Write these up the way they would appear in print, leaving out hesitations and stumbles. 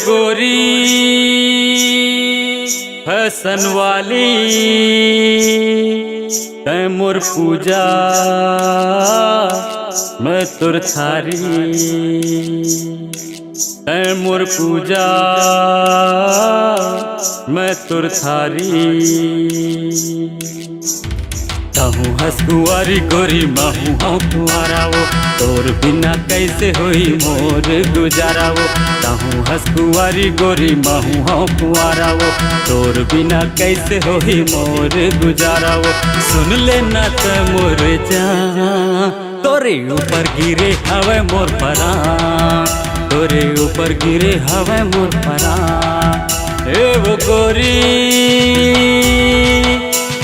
गोरी फैशन वाली तैमूर पूजा मैं तुर थारी तैमूर पूजा मैं तुर थारी ताहू हंस कुंवारी गोरी महू हूँ कुंवारा वो तोर बिना कैसे हुई मोर गुजारा वो ताहू हंस कुंवारी गोरी महू हूँ कुंवारा वो तोर बिना कैसे हुई मोर गुजारा वो सुन लेना त मोर जान तोरे ऊपर गिरे हवे मोर परा तोरे ऊपर गिरे हवे मोर परा ए वो गोरी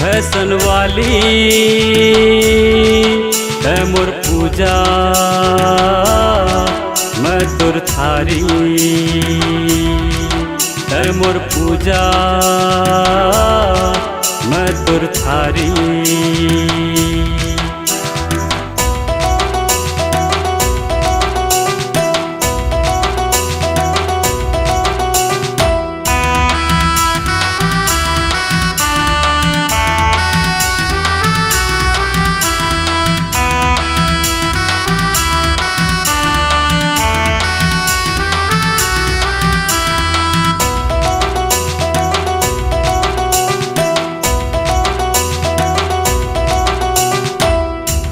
फैशन वाली तैमूर पूजा मैं तुर थारी तैमूर पूजा मैं तुर थारी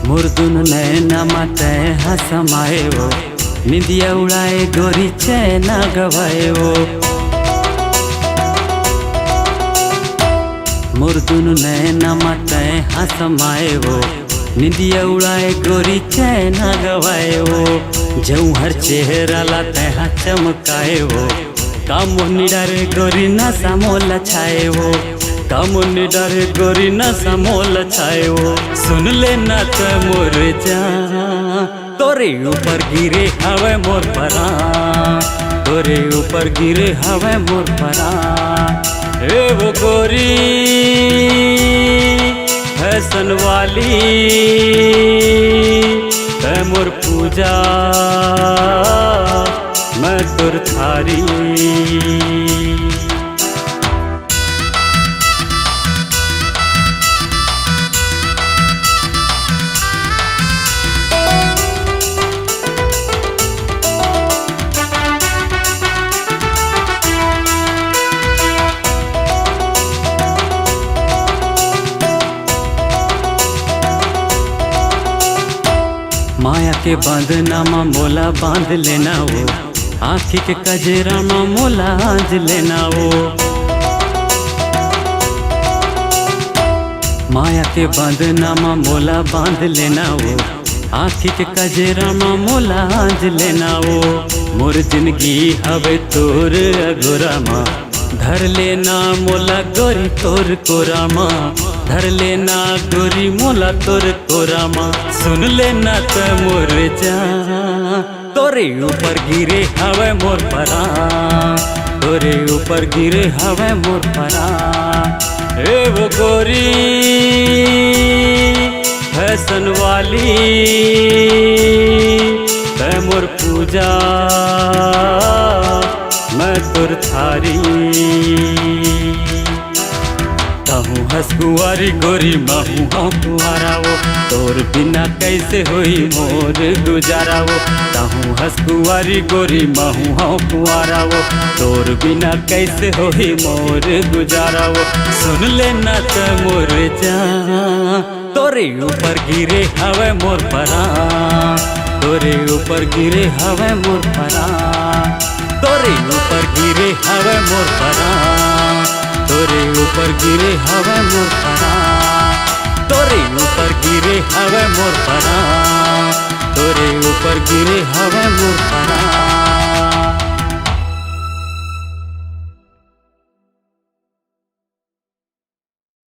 मुर्दुन नैना माते हसमाए वो निंदिया उड़ाए गोरी चैना गवाए वो मुर्दुन नैना माते हसमाए वो निंदिया उड़ाए गोरी चैना गवाए वो जऊ हर चेहरा लाते हाँ चमकाए वो कामुनी डरे गोरी न समोल छाए वो कामुनी डरे गोरी न समोल छाए वो सुन लेना त मोर जान तोरे ऊपर गिरे हवे मोर परा तोरे ऊपर गिरे हवे मोर परा ए वो गोरी फैशन वाली तैमूर पूजा मैं तुर थारी माया के बांधनामा मोला बांध लेना वो आँखी के कजरा मा मोला आंज लेना वो माया के बांधनामा मोला बांध लेना वो आँखी के कजरा मा मोला आंज लेना वो मोर जिंदगी हवे तोर अगोरामा धर लेना मोला गोरी तोर कोरामा धर लेना गोरी मोला तोर कोरामा सुन लेना त मोर जान तोरे ऊपर गिरे हवे मोर परा तोरे ऊपर गिरे हवे मोर परा ए वो गोरी फैशन वाली तैमूर पूजा मैं तुर थारी ताहू हंस कुंवारी गोरी महू हूँ कुंवारा वो तोर बिना कैसे हुई मोर गुजारा वो ताहू हंस कुंवारी गोरी महू हूँ कुंवारा वो तोर बिना कैसे हुई मोर गुजारा वो सुन लेना त मोर जान तोरे ऊपर गिरे हवे मोर परा तोरे ऊपर गिरे हवे मोर परा तोरे ऊपर गिरे हवे मोर परा तोरे ऊपर गिरे हवे मोर परा तोरे ऊपर गिरे हवे मोर परा तोरे ऊपर गिरे हवे